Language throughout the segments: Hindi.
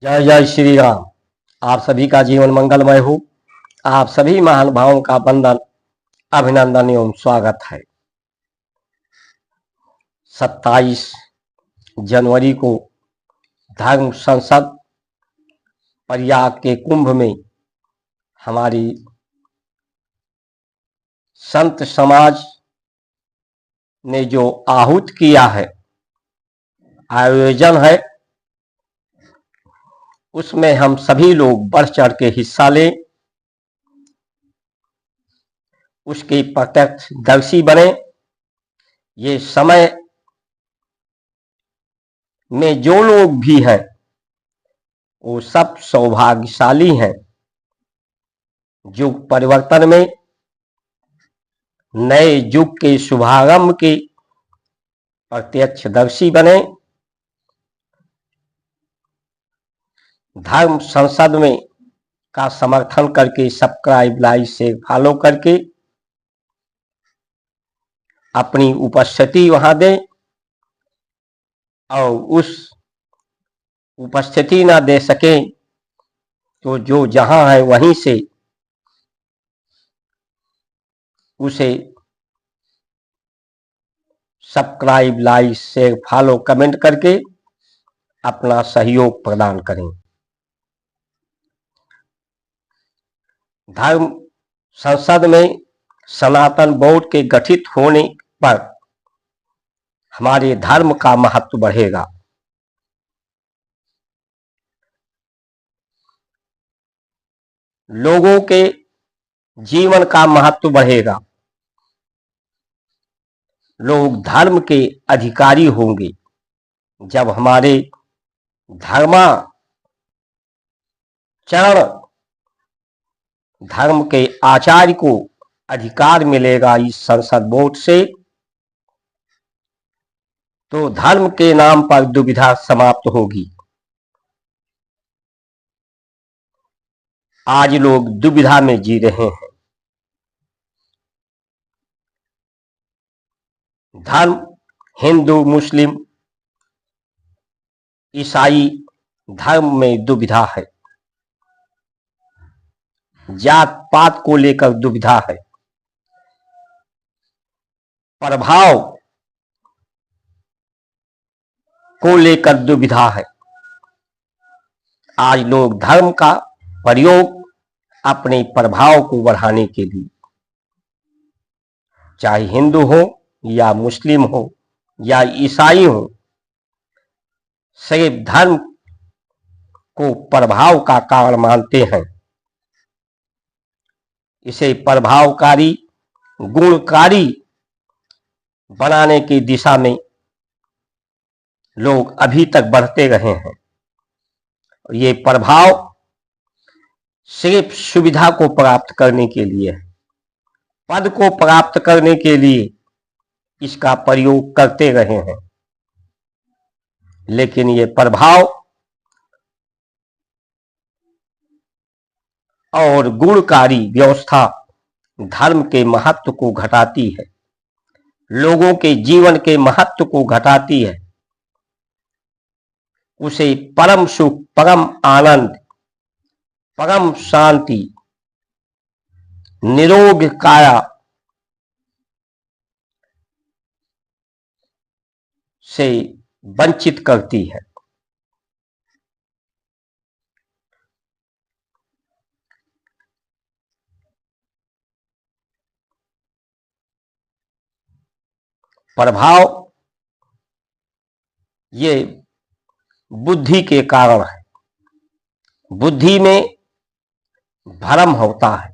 जय जय श्री राम। आप सभी का जीवन मंगलमय हो। आप सभी महानुभावों का वंदन, अभिनंदन एवं स्वागत है। 27 जनवरी को धर्म संसद प्रयाग के कुंभ में हमारी संत समाज ने जो आहूत किया है, आयोजन है, उसमें हम सभी लोग बढ़ चढ़ के हिस्सा लें, उसके प्रत्यक्षदर्शी बने। ये समय में जो लोग भी हैं वो सब सौभाग्यशाली हैं। युग परिवर्तन में नए युग के शुभारंभ के प्रत्यक्षदर्शी बने। धर्म संसद में का समर्थन करके, सब्सक्राइब, लाइक, शेयर, फॉलो करके अपनी उपस्थिति वहां दें, और उस उपस्थिति ना दे सके तो जो जहां है वहीं से उसे subscribe, like, share, follow, comment करके अपना सहयोग प्रदान करें। धर्म संसद में सनातन बोर्ड के गठित होने पर हमारे धर्म का महत्व बढ़ेगा। लोगों के जीवन का महत्व बढ़ेगा। लोग धर्म के अधिकारी होंगे। जब हमारे धर्माचरण धर्म के आचार्य को अधिकार मिलेगा इस संसद बोर्ड से, तो धर्म के नाम पर दुविधा समाप्त होगी। आज लोग दुविधा में जी रहे हैं। धर्म हिंदू, मुस्लिम, ईसाई धर्म में दुविधा है। जात पात को लेकर दुविधा है। प्रभाव को लेकर दुविधा है। आज लोग धर्म का प्रयोग अपने प्रभाव को बढ़ाने के लिए, चाहे हिंदू हो या मुस्लिम हो या ईसाई हो, सिर्फ धर्म को प्रभाव का कारण मानते हैं। इसे प्रभावकारी, गुणकारी बनाने की दिशा में लोग अभी तक बढ़ते रहे हैं। ये प्रभाव सिर्फ सुविधा को प्राप्त करने के लिए है, पद को प्राप्त करने के लिए इसका प्रयोग करते रहे हैं। लेकिन ये प्रभाव और गुणकारी व्यवस्था धर्म के महत्व को घटाती है, लोगों के जीवन के महत्व को घटाती है। उसे परम सुख, परम आनंद, परम शांति, निरोग काया से वंचित करती है। प्रभाव ये बुद्धि के कारण है। बुद्धि में भ्रम होता है,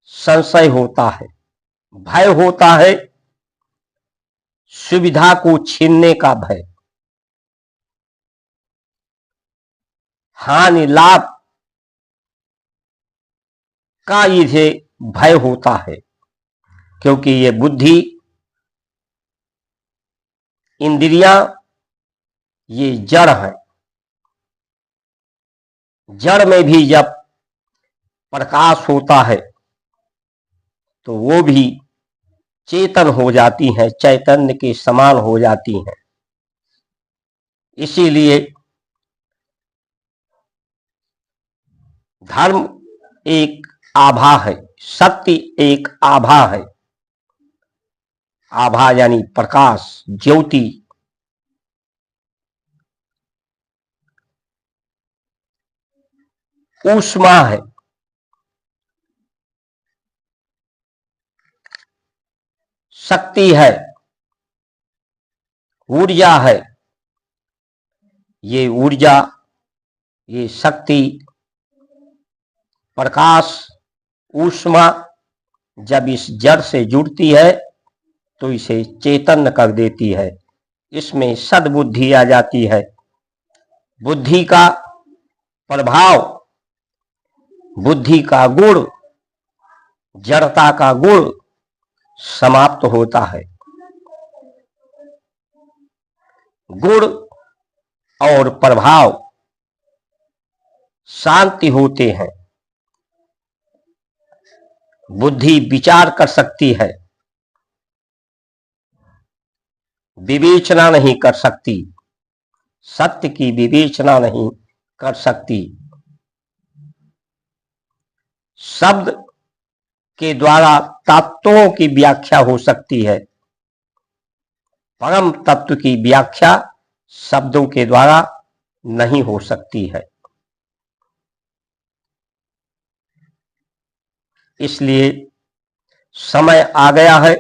संशय होता है, भय होता है, सुविधा को छीनने का भय, हानि लाभ का इसे भय होता है। क्योंकि ये बुद्धि, इंद्रियां, ये जड़ है। जड़ में भी जब प्रकाश होता है तो वो भी चेतन हो जाती हैं, चैतन्य के समान हो जाती हैं। इसीलिए धर्म एक आभा है, सत्य एक आभा है। आभा यानी प्रकाश, ज्योति। ऊष्मा है, शक्ति है, ऊर्जा है। ये ऊर्जा, ये शक्ति, प्रकाश, ऊष्मा जब इस जड़ से जुड़ती है तो इसे चेतन कर देती है। इसमें सद्बुद्धि आ जाती है। बुद्धि का प्रभाव, बुद्धि का गुण, जड़ता का गुण समाप्त होता है। गुण और प्रभाव शांति होते हैं। बुद्धि विचार कर सकती है, विवेचना नहीं कर सकती, सत्य की विवेचना नहीं कर सकती। शब्द के द्वारा तत्वों की व्याख्या हो सकती है, परम तत्व की व्याख्या शब्दों के द्वारा नहीं हो सकती है। इसलिए समय आ गया है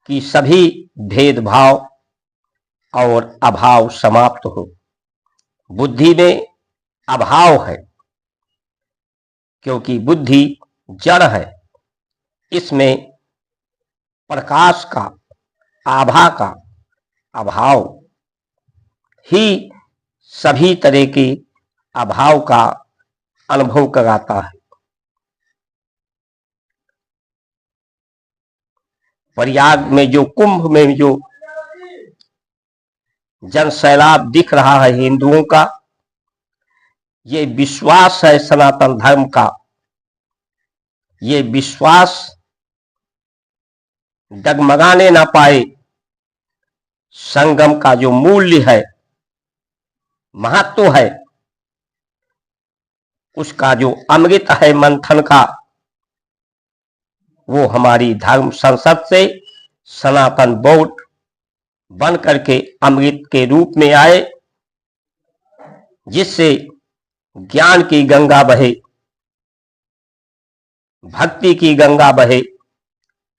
कि सभी भेदभाव और अभाव समाप्त हो। बुद्धि में अभाव है क्योंकि बुद्धि जड़ है। इसमें प्रकाश का, आभा का अभाव ही सभी तरह के अभाव का अनुभव कराता है। प्रयाग में जो कुंभ में जो जन सैलाब दिख रहा है हिंदुओं का, ये विश्वास है सनातन धर्म का। ये विश्वास डगमगाने ना पाए। संगम का जो मूल्य है, महत्व है, उसका जो अमृत है मंथन का, वो हमारी धर्म संसद से सनातन बोर्ड बन करके अमृत के रूप में आए, जिससे ज्ञान की गंगा बहे, भक्ति की गंगा बहे,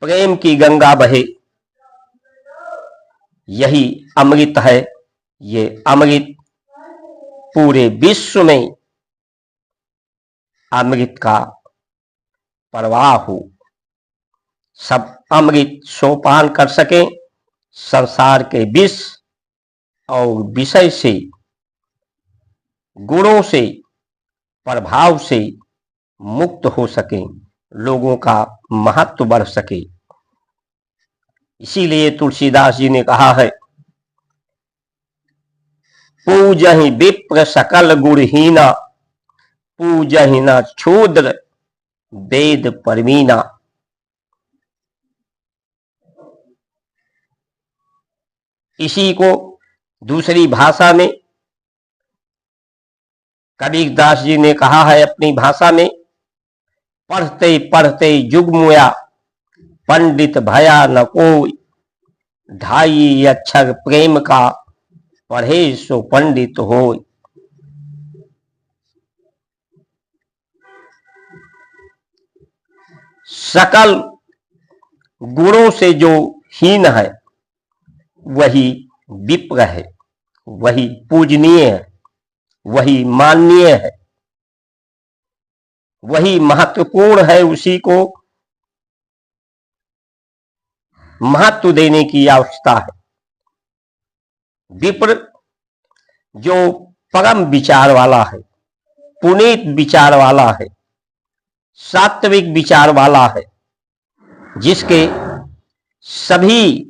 प्रेम की गंगा बहे। यही अमृत है। ये अमृत पूरे विश्व में अमृत का प्रवाह हो, सब अमृत सोपान कर सके, संसार के विष और विषय से, गुणों से, प्रभाव से मुक्त हो सके, लोगों का महत्व बढ़ सके। इसीलिए तुलसीदास जी ने कहा है, पूजहि विप्र सकल गुणहीना, पूजहि न क्षूद्र वेद परमीना। इसी को दूसरी भाषा में कबीरदास जी ने कहा है अपनी भाषा में, पढ़ते पढ़ते जुगमुया, पंडित भया न कोई, ढाई अक्षर प्रेम का, पढ़े सो पंडित होय। सकल गुणों से जो हीन है वही विप्र है, वही पूजनीय है, वही माननीय है, वही महत्वपूर्ण है। उसी को महत्व देने की आवश्यकता है। विप्र जो परम विचार वाला है, पुनीत विचार वाला है, सात्विक विचार वाला है, जिसके सभी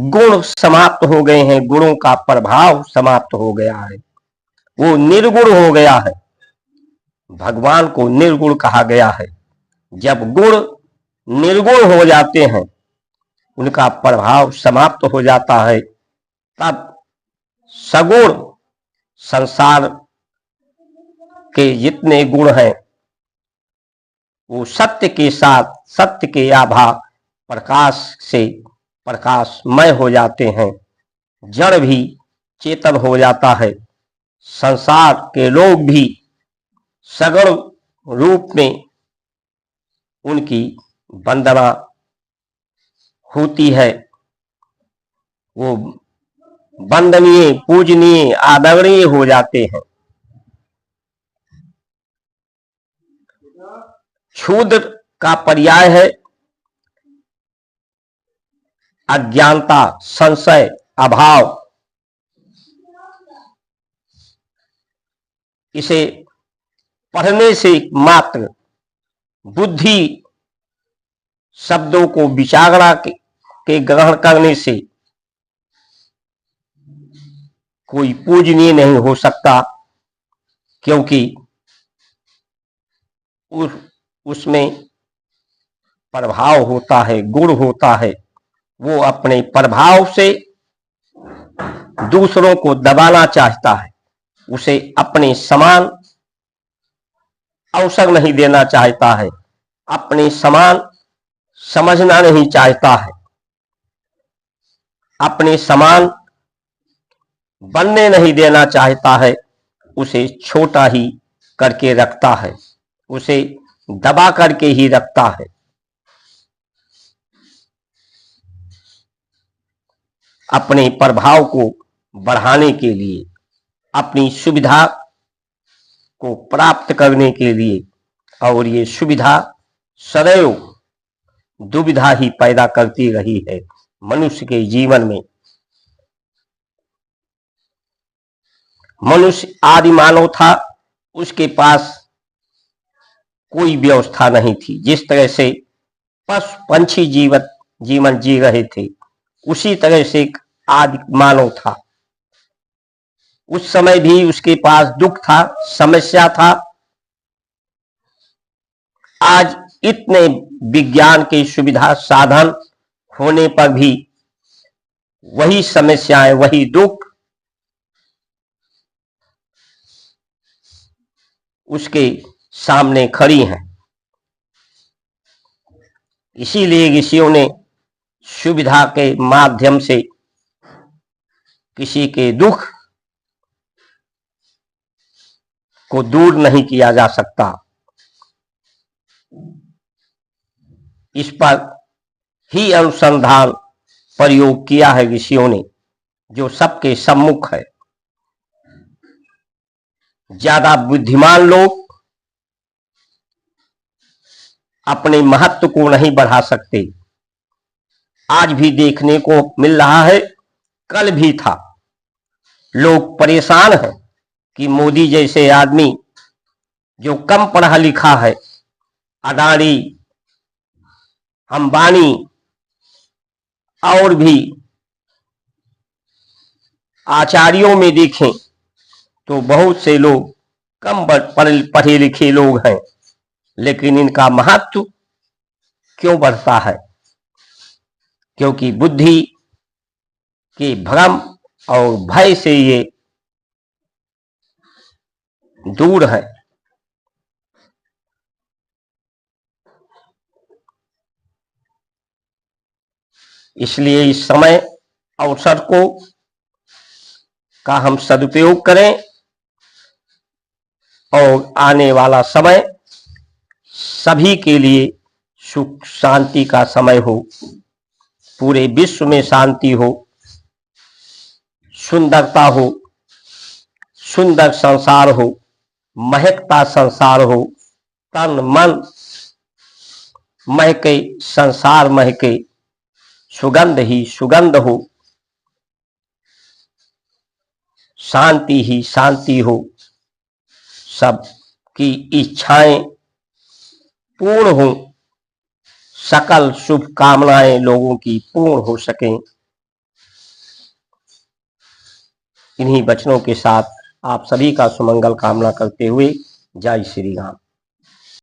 गुण समाप्त हो गए हैं, गुणों का प्रभाव समाप्त हो गया है, वो निर्गुण हो गया है। भगवान को निर्गुण कहा गया है। जब गुण निर्गुण हो जाते हैं, उनका प्रभाव समाप्त हो जाता है, तब सगुण संसार के जितने गुण हैं वो सत्य के साथ सत्य के आभा प्रकाश से प्रकाशमय हो जाते हैं। जड़ भी चेतन हो जाता है। संसार के लोग भी सगुण रूप में उनकी वंदना होती है। वो वंदनीय, पूजनीय, आदरणीय हो जाते हैं। क्षुद्र का पर्याय है अज्ञानता, संशय, अभाव। इसे पढ़ने से मात्र बुद्धि शब्दों को विचारणा के ग्रहण करने से कोई पूजनीय नहीं हो सकता, क्योंकि उसमें प्रभाव होता है, गुण होता है। वो अपने प्रभाव से दूसरों को दबाना चाहता है, उसे अपने समान अवसर नहीं देना चाहता है, अपने समान समझना नहीं चाहता है, अपने समान बनने नहीं देना चाहता है। उसे छोटा ही करके रखता है, उसे दबा करके ही रखता है। अपने प्रभाव को बढ़ाने के लिए, अपनी सुविधा को प्राप्त करने के लिए, और ये सुविधा सदैव दुविधा ही पैदा करती रही है मनुष्य के जीवन में। मनुष्य आदि मानव था, उसके पास कोई व्यवस्था नहीं थी। जिस तरह से पशु पंछी जीवन जी रहे थे, उसी तरह से एक आदि मानव था। उस समय भी उसके पास दुख था, समस्या था। आज इतने विज्ञान की सुविधा साधन होने पर भी वही समस्याएं, वही दुख उसके सामने खड़ी हैं। इसीलिए ऋषियों ने सुविधा के माध्यम से किसी के दुख को दूर नहीं किया जा सकता। इस पर ही अनुसंधान प्रयोग किया है ऋषियों ने, जो सबके सम्मुख है। ज्यादा बुद्धिमान लोग अपने महत्व को नहीं बढ़ा सकते। आज भी देखने को मिल रहा है, कल भी था। लोग परेशान हैं कि मोदी जैसे आदमी जो कम पढ़ा लिखा है, अडानी, अंबानी और भी आचार्यों में देखें तो बहुत से लोग कम पढ़े लिखे लोग हैं, लेकिन इनका महत्व क्यों बढ़ता है? क्योंकि बुद्धि के भ्रम और भय से ये दूर है। इसलिए इस समय अवसर को का हम सदुपयोग करें और आने वाला समय सभी के लिए सुख शांति का समय हो, पूरे विश्व में शांति हो, सुंदरता हो, सुंदर संसार हो, महकता संसार हो, तन मन महके, संसार महके, सुगंध ही सुगंध हो, शांति ही शांति हो, सबकी इच्छाएं पूर्ण हो, सकल शुभ कामनाएं लोगों की पूर्ण हो सकें। इन्हीं वचनों के साथ आप सभी का सुमंगल कामना करते हुए जय श्री राम।